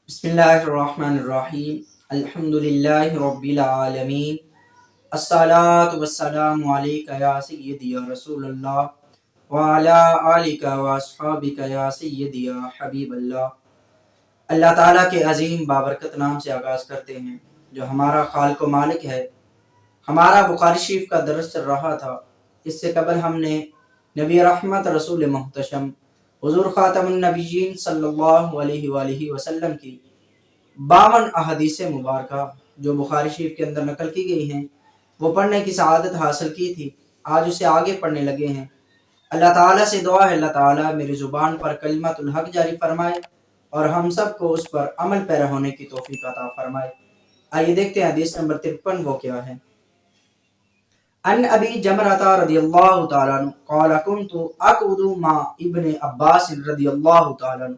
بسم اللہ الرحمن الرحیم الحمدللہ رب العالمین الصلاۃ والسلام علیکہ یا سیدی یا رسول اللہ وعلی آلک واصحابک یا سیدی یا حبیب اللہ۔ اللہ تعالیٰ کے عظیم بابرکت نام سے آغاز کرتے ہیں جو ہمارا خالق و مالک ہے۔ ہمارا بخاری شریف کا درس چل رہا تھا۔ اس سے قبل ہم نے نبی رحمت رسول محتشم حضور خاتم النبیین صلی اللہ علیہ وآلہ وسلم کی 52 احادیث مبارکہ جو بخاری شریف کے اندر نقل کی گئی ہیں وہ پڑھنے کی سعادت حاصل کی تھی۔ آج اسے آگے پڑھنے لگے ہیں۔ اللہ تعالیٰ سے دعا ہے اللہ تعالیٰ میری زبان پر کلمت الحق جاری فرمائے اور ہم سب کو اس پر عمل پیرا ہونے کی توفیق عطا فرمائے۔ آئیے دیکھتے ہیں حدیث نمبر 53 وہ کیا ہے۔ ان ابی جمرۃ رضی اللہ تعالیٰ عنہ قال كنت اقعد مع ابن عباس رضی اللہ تعالیٰ عنہ۔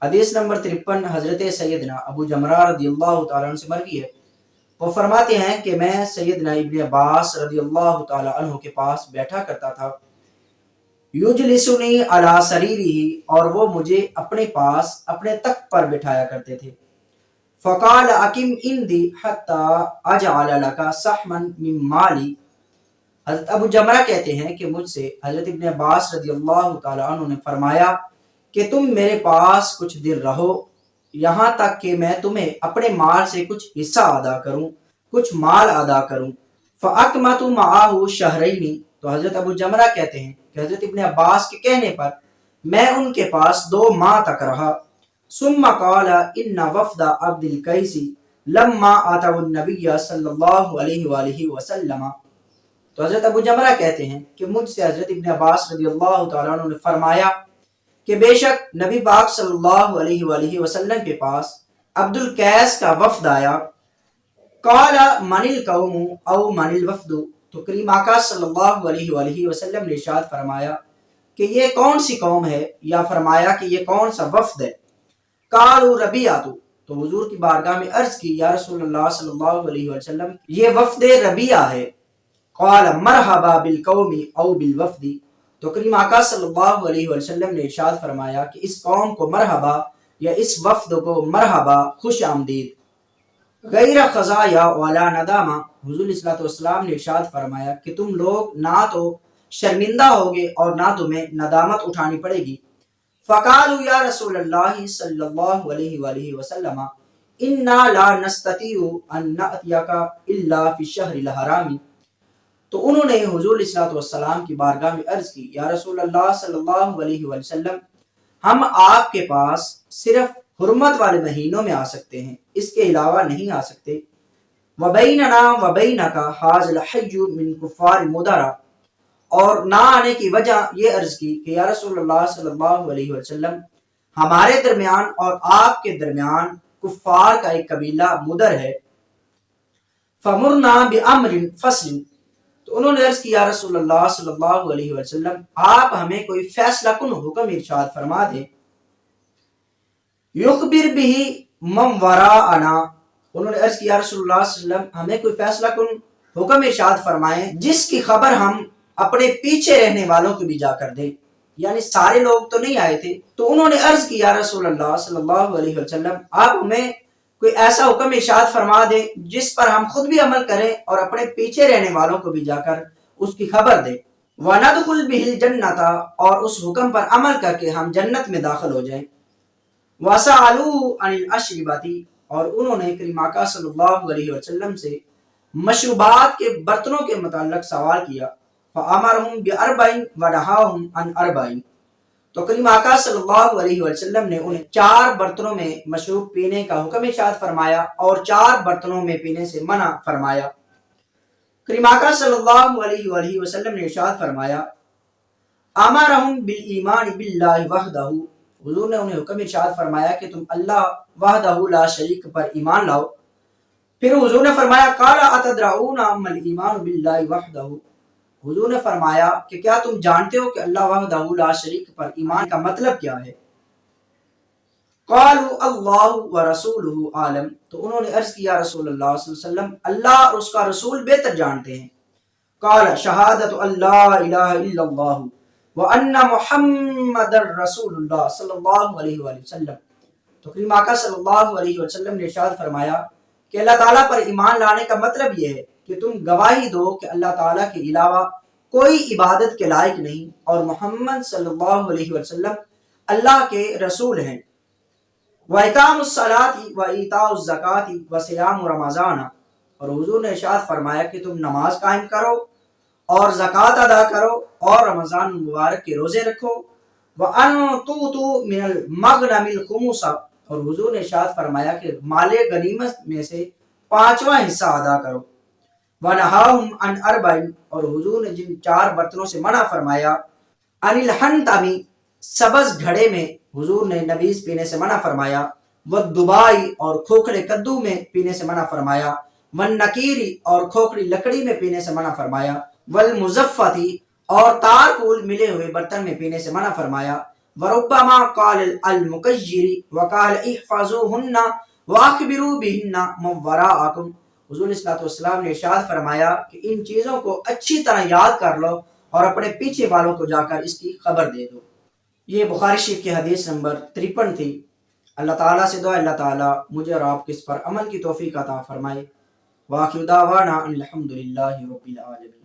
حدیث نمبر 53 حضرت سیدنا ابو جمرہ رضی اللہ تعالیٰ عنہ سے مروی ہے۔ وہ فرماتے ہیں کہ میں سیدنا ابن عباس رضی اللہ تعالیٰ عنہ کے پاس بیٹھا کرتا تھا، یجلسنی علی سریرہ، اور وہ مجھے اپنے پاس اپنے تخت پر بٹھایا کرتے تھے۔ فقال اقم عندی حتی اجعل لک سہما من مالی۔ حضرت ابو جمرہ کہتے ہیں کہ مجھ سے حضرت ابن عباس رضی اللہ تعالیٰ عنہ نے فرمایا کہ تم میرے پاس کچھ دن رہو یہاں تک کہ میں تمہیں اپنے مال سے کچھ حصہ ادا کروں، کچھ مال ادا کروں۔ فَأَقْمَتُ مَعَهُ شَهْرَيْنِ، تو حضرت ابو جمرہ کہتے ہیں کہ حضرت ابن عباس کے کہنے پر میں ان کے پاس 2 ماہ تک رہا۔ ثم قال ان وفد عبد القیس لما اتوا النبی صلی اللہ علیہ وآلہ وسلم، تو حضرت ابو جمرہ کہتے ہیں کہ مجھ سے حضرت ابن عباس رضی اللہ تعالیٰ عنہ نے فرمایا کہ بے شک نبی پاک صلی اللہ علیہ وآلہ وسلم کے پاس عبد القیس کا وفد آیا۔ قال من القوم او من الوفد، تو کریم آقا صلی اللہ علیہ وآلہ وسلم نے ارشاد فرمایا کہ یہ کون سی قوم ہے، یا فرمایا کہ یہ کون سا وفد ہے۔ قالوا ربیعۃ، تو حضور کی بارگاہ میں عرض کی یا رسول اللہ صلی اللہ علیہ وسلم یہ وفد ربیعہ ہے۔ قال مرحبا بالقوم او بالوفد، تو کریم آقا صلی اللہ علیہ وسلم نے ارشاد فرمایا کہ اس قوم کو مرحبا یا اس وفد کو مرحبا، خوش آمدید۔ غیر خزایا ولا ندامہ، حضور صلی اللہ علیہ وسلم نے ارشاد فرمایا کہ تم لوگ نہ تو شرمندہ ہوگے اور نہ تمہیں ندامت اٹھانی پڑے گی۔ فقالوا یا رسول اللہ صلی اللہ علیہ وآلہ وسلم انا لا نستطيع ان نأتيك الا في الشهر الحرام، تو انہوں نے حضور صلی اللہ علیہ وسلم کی بارگاہ میں عرض کی یا رسول اللہ صلی اللہ علیہ وسلم ہم آپ کے پاس صرف حرمت والے مہینوں میں آ سکتے ہیں، اس کے علاوہ نہیں آ سکتے۔ وبیننا وبینک ھذا الحج من کفار مدرہ، اور نہ آنے کی وجہ یہ عرض کی کہ یا رسول اللہ صلی اللہ علیہ وسلم ہمارے درمیان اور آپ کے درمیان کفار کا ایک قبیلہ مدر ہے۔ فمرنا بامر فصل، تو انہوں نے عرض کیا رسول اللہ صلی اللہ علیہ وسلم آپ ہمیں کوئی فیصلہ کن حکم ارشاد فرما دیں۔ یخبر به من وراءنا، انہوں نے عرض کیا رسول اللہ صلی اللہ علیہ وسلم ہمیں کوئی فیصلہ کن حکم ارشاد فرمائیں جس کی خبر ہم اپنے پیچھے رہنے والوں کو بھی جا کر دیں، یعنی سارے لوگ تو نہیں آئے تھے۔ تو انہوں نے عرض کیا رسول اللہ صلی اللہ علیہ وسلم آپ ہمیں کوئی ایسا حکم ارشاد فرما دیں جس پر ہم خود بھی عمل کریں اور اپنے پیچھے رہنے والوں کو بھی جا کر اس کی خبر دیں۔ وَنَدْخُلْ بِهِ الْجَنَّةَ، اور اس حکم پر عمل کر کے ہم جنت میں داخل ہو جائیں۔ وَسَأَلُوهُ عَنِ الْأَشْرِبَةِ، اور انہوں نے کریم آقا صلی اللہ علیہ وسلم سے مشروبات کے برتنوں کے متعلق سوال کیا۔ فَأَمَرَهُمْ بِأَرْبَعٍ وَنَهَاهُمْ عَنْ أَرْبَعٍ، تو کریم آقا صلی اللہ علیہ وسلم نے انہیں 4 برتنوں میں مشروب پینے کا حکم ارشاد فرمایا اور 4 برتنوں میں پینے سے منع فرمایا۔ کریم آقا صلی اللہ علیہ وآلہ وسلم نے ارشاد فرمایا امرہم بالایمان باللہ وحدہ، حضور نے انہیں حکم ارشاد فرمایا کہ تم اللہ وحدہ لا شریک پر ایمان لاؤ۔ پھر حضور نے فرمایا قال اتدرؤون ما الایمان باللہ وحدہ، حضور نے فرمایا کہ کیا تم جانتے ہو کہ اللہ وحدہ لا شریک پر ایمان کا مطلب کیا ہے؟ قالوا اللہ ورسولہ عالم، تو انہوں نے عرض کیا رسول اللہ صلی اللہ علیہ وسلم اللہ اور اس کا رسول بہتر جانتے ہیں۔ قال شہادت اللہ الہ الا اللہ وان محمد رسول اللہ صلی اللہ علیہ وآلہ وسلم، تو کریم آقا صلی اللہ علیہ وسلم نے ارشاد فرمایا کہ اللہ تعالیٰ پر ایمان لانے کا مطلب یہ ہے کہ تم گواہی دو کہ اللہ تعالیٰ کے علاوہ کوئی عبادت کے لائق نہیں اور محمد صلی اللہ علیہ وسلم اللہ کے رسول ہیں۔ وَإِقَامُ الصَّلَاةِ وَإِيتَاءُ الزَّكَاةِ وَصِيَامُ رَمَضَانَ، اور حضور نے ارشاد فرمایا کہ تم نماز قائم کرو اور زکوٰۃ ادا کرو اور رمضان مبارک کے روزے رکھو۔ وَأَن تُؤْتُوا مِنَ الْمَغْنَمِ الْخُمُسَ، اور حضور نے ارشاد فرمایا کہ مال غنیمت میں سے 5واں حصہ ادا کرو۔ وَنَهَاهُمْ عَنْ أَرْبَعٍ، اور حضور نے جن 4 برتنوں سے منع فرمایا، عَنِ الْحَنْطَمِ، سبز گھڑے میں حضور نے نبیذ پینے سے منع فرمایا، وَالدُّبَاءِ، اور کھوکھلے کدو میں پینے سے منع فرمایا، وَالنَّقِيرِ، اور کھوکھلی لکڑی میں پینے سے منع فرمایا، وَالْمُزَفَّةِ، اور تار پول ملے ہوئے برتن میں پینے سے منع فرمایا۔ وَرُبَّمَا قَالَ الْمُكَيِّرِ وَقَالَ احْفَظُوهُنَّ وَأَخْبِرُوا بِهِنَّ مَن وَرَاءَكُمْ، حضور صلی اللہ علیہ وسلم نے ارشاد فرمایا کہ ان چیزوں کو اچھی طرح یاد کر لو اور اپنے پیچھے والوں کو جا کر اس کی خبر دے دو۔ یہ بخاری شریف کی حدیث نمبر 53 تھی۔ اللہ تعالیٰ سے دعا اللہ تعالیٰ مجھے اور آپ کو اس پر عمل کی توفیق عطا فرمائے۔ وآخر دعوانا ان الحمد للہ رب العالمین۔